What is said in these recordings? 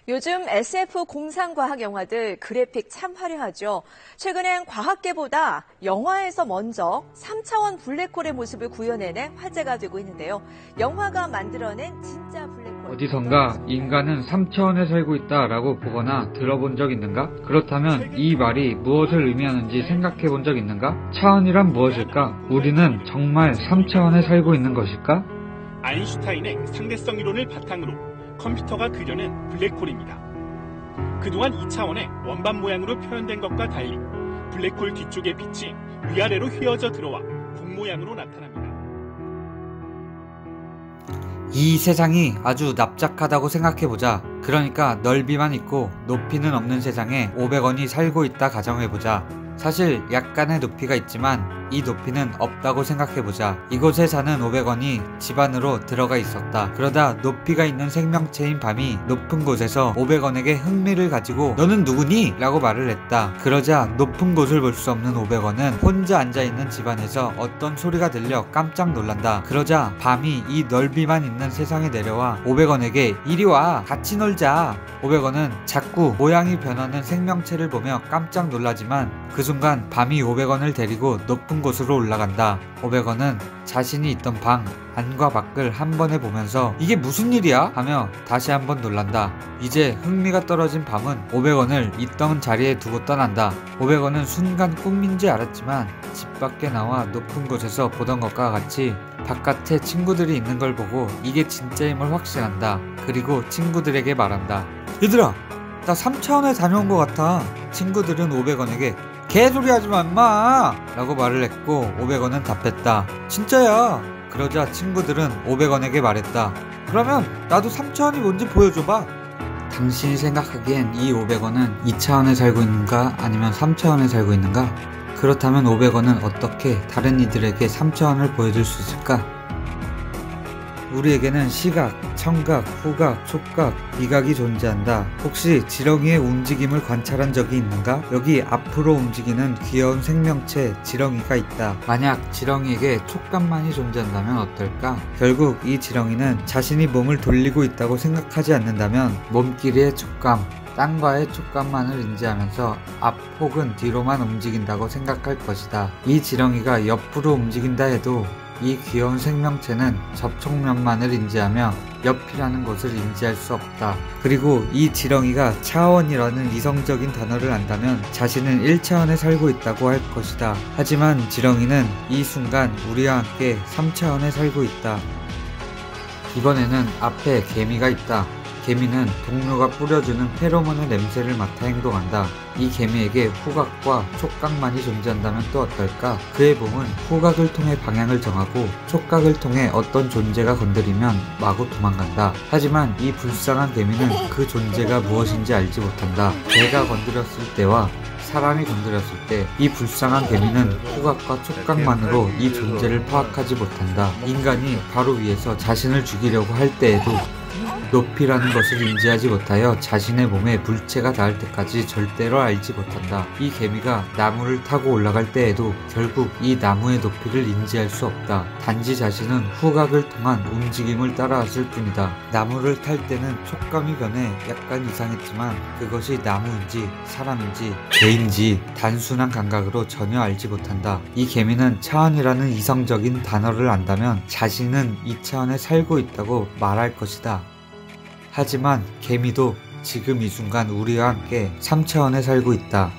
요즘 SF 공상과학 영화들 그래픽 참 화려하죠. 최근엔 과학계보다 영화에서 먼저 3차원 블랙홀의 모습을 구현해내 화제가 되고 있는데요. 영화가 만들어낸 진짜 블랙홀. 어디선가 인간은 3차원에 살고 있다라고 보거나 들어본 적 있는가? 그렇다면 이 말이 무엇을 의미하는지 생각해 본 적 있는가? 차원이란 무엇일까? 우리는 정말 3차원에 살고 있는 것일까? 아인슈타인의 상대성 이론을 바탕으로 컴퓨터가 그려낸 블랙홀입니다. 그동안 2차원의 원반 모양으로 표현된 것과 달리 블랙홀 뒤쪽의 빛이 위아래로 휘어져 들어와 공 모양으로 나타납니다. 이 세상이 아주 납작하다고 생각해보자. 그러니까 넓이만 있고 높이는 없는 세상에 500원이 살고 있다 가정해보자. 사실 약간의 높이가 있지만 이 높이는 없다고 생각해보자. 이곳에 사는 500원이 집 안으로 들어가 있었다. 그러다 높이가 있는 생명체인 밤이 높은 곳에서 500원에게 흥미를 가지고 너는 누구니? 라고 말을 했다. 그러자 높은 곳을 볼 수 없는 500원은 혼자 앉아있는 집안에서 어떤 소리가 들려 깜짝 놀란다. 그러자 밤이 이 넓이만 있는 세상에 내려와 500원에게 이리 와 같이 놀자. 500원은 자꾸 모양이 변하는 생명체를 보며 깜짝 놀라지만 그 순간 밤이 500원을 데리고 높은 곳으로 올라간다. 500원은 자신이 있던 방 안과 밖을 한 번에 보면서 이게 무슨 일이야? 하며 다시 한번 놀란다. 이제 흥미가 떨어진 밤은 500원을 있던 자리에 두고 떠난다. 500원은 순간 꿈인지 알았지만 집 밖에 나와 높은 곳에서 보던 것과 같이 바깥에 친구들이 있는 걸 보고 이게 진짜임을 확신한다. 그리고 친구들에게 말한다. 얘들아, 나 3차원에 다녀온 것 같아. 친구들은 500원에게 개소리 하지마 임마 라고 말을 했고 500원은 답했다. 진짜야. 그러자 친구들은 500원에게 말했다. 그러면 나도 3차원이 뭔지 보여줘봐. 당신이 생각하기엔 이 500원은 2차원에 살고 있는가 아니면 3차원에 살고 있는가? 그렇다면 500원은 어떻게 다른 이들에게 3차원을 보여줄 수 있을까? 우리에게는 시각, 청각, 후각, 촉각, 미각이 존재한다. 혹시 지렁이의 움직임을 관찰한 적이 있는가? 여기 앞으로 움직이는 귀여운 생명체 지렁이가 있다. 만약 지렁이에게 촉감만이 존재한다면 어떨까? 결국 이 지렁이는 자신이 몸을 돌리고 있다고 생각하지 않는다면 몸끼리의 촉감, 땅과의 촉감만을 인지하면서 앞 혹은 뒤로만 움직인다고 생각할 것이다. 이 지렁이가 옆으로 움직인다 해도 이 귀여운 생명체는 접촉면만을 인지하며 옆이라는 것을 인지할 수 없다. 그리고 이 지렁이가 차원이라는 이성적인 단어를 안다면 자신은 1차원에 살고 있다고 할 것이다. 하지만 지렁이는 이 순간 우리와 함께 3차원에 살고 있다. 이번에는 앞에 개미가 있다. 개미는 동료가 뿌려주는 페로몬의 냄새를 맡아 행동한다. 이 개미에게 후각과 촉각만이 존재한다면 또 어떨까? 그의 몸은 후각을 통해 방향을 정하고 촉각을 통해 어떤 존재가 건드리면 마구 도망간다. 하지만 이 불쌍한 개미는 그 존재가 무엇인지 알지 못한다. 개가 건드렸을 때와 사람이 건드렸을 때 이 불쌍한 개미는 후각과 촉각만으로 이 존재를 파악하지 못한다. 인간이 바로 위에서 자신을 죽이려고 할 때에도 높이라는 것을 인지하지 못하여 자신의 몸에 물체가 닿을 때까지 절대로 알지 못한다. 이 개미가 나무를 타고 올라갈 때에도 결국 이 나무의 높이를 인지할 수 없다. 단지 자신은 후각을 통한 움직임을 따라왔을 뿐이다. 나무를 탈 때는 촉감이 변해 약간 이상했지만 그것이 나무인지 사람인지 개인지 단순한 감각으로 전혀 알지 못한다. 이 개미는 차원이라는 이성적인 단어를 안다면 자신은 2차원에 살고 있다고 말할 것이다. 하지만 개미도 지금 이 순간 우리와 함께 3차원에 살고 있다.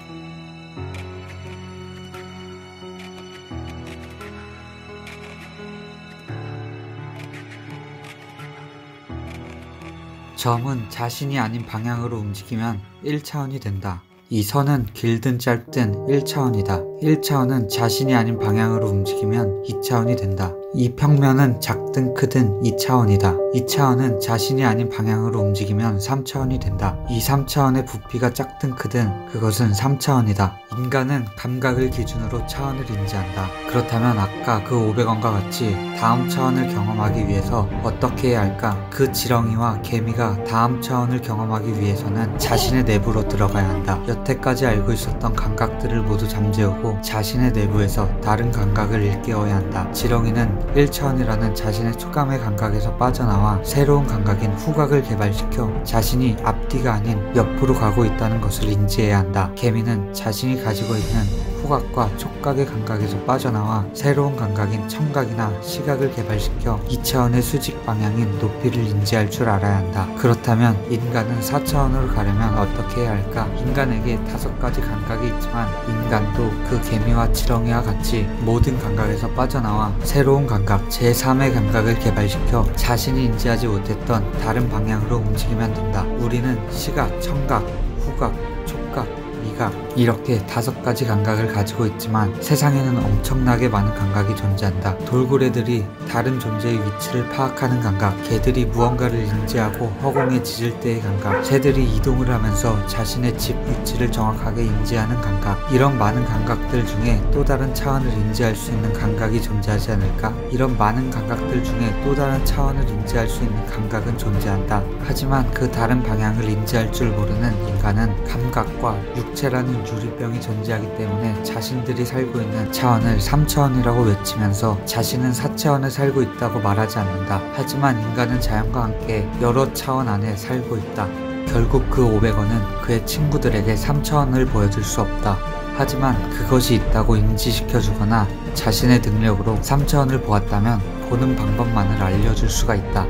점은 자신이 아닌 방향으로 움직이면 1차원이 된다. 이 선은 길든 짧든 1차원이다. 1차원은 자신이 아닌 방향으로 움직이면 2차원이 된다. 이 평면은 작든 크든 2차원이다. 2차원은 자신이 아닌 방향으로 움직이면 3차원이 된다. 이 3차원의 부피가 작든 크든 그것은 3차원이다. 인간은 감각을 기준으로 차원을 인지한다. 그렇다면 아까 그 500원과 같이 다음 차원을 경험하기 위해서 어떻게 해야 할까? 그 지렁이와 개미가 다음 차원을 경험하기 위해서는 자신의 내부로 들어가야 한다. 여태까지 알고 있었던 감각들을 모두 잠재우고 자신의 내부에서 다른 감각을 일깨워야 한다. 지렁이는 1차원이라는 자신의 촉감의 감각에서 빠져나와 새로운 감각인 후각을 개발시켜 자신이 앞뒤가 아닌 옆으로 가고 있다는 것을 인지해야 한다. 개미는 자신이 가지고 있는 후각과 촉각의 감각에서 빠져나와 새로운 감각인 청각이나 시각을 개발시켜 2차원의 수직 방향인 높이를 인지할 줄 알아야 한다. 그렇다면 인간은 4차원으로 가려면 어떻게 해야 할까? 인간에게 5가지 감각이 있지만 인간도 그 개미와 지렁이와 같이 모든 감각에서 빠져나와 새로운 감각, 제3의 감각을 개발시켜 자신이 인지하지 못했던 다른 방향으로 움직이면 된다. 우리는 시각, 청각, 후각, 촉각, 미각 이렇게 5가지 감각을 가지고 있지만 세상에는 엄청나게 많은 감각이 존재한다. 돌고래들이 다른 존재의 위치를 파악하는 감각, 개들이 무언가를 인지하고 허공에 짖을 때의 감각, 새들이 이동을 하면서 자신의 집 위치를 정확하게 인지하는 감각, 이런 많은 감각들 중에 또 다른 차원을 인지할 수 있는 감각이 존재하지 않을까? 이런 많은 감각들 중에 또 다른 차원을 인지할 수 있는 감각은 존재한다. 하지만 그 다른 방향을 인지할 줄 모르는 인간은 감각과 육체라는 유리병이 존재하기 때문에 자신들이 살고 있는 차원을 3차원이라고 외치면서 자신은 4차원에 살고 있다고 말하지 않는다. 하지만 인간은 자연과 함께 여러 차원 안에 살고 있다. 결국 그 500원은 그의 친구들에게 3차원을 보여줄 수 없다. 하지만 그것이 있다고 인지시켜주거나 자신의 능력으로 3차원을 보았다면 보는 방법만을 알려줄 수가 있다.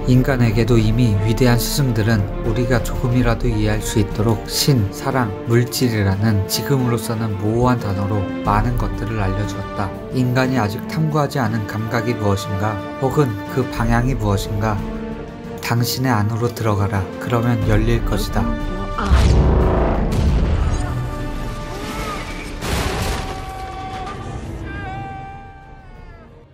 인간에게도 이미 위대한 스승들은 우리가 조금이라도 이해할 수 있도록 신, 사랑, 물질이라는 지금으로서는 모호한 단어로 많은 것들을 알려주었다. 인간이 아직 탐구하지 않은 감각이 무엇인가, 혹은 그 방향이 무엇인가, 당신의 안으로 들어가라. 그러면 열릴 것이다.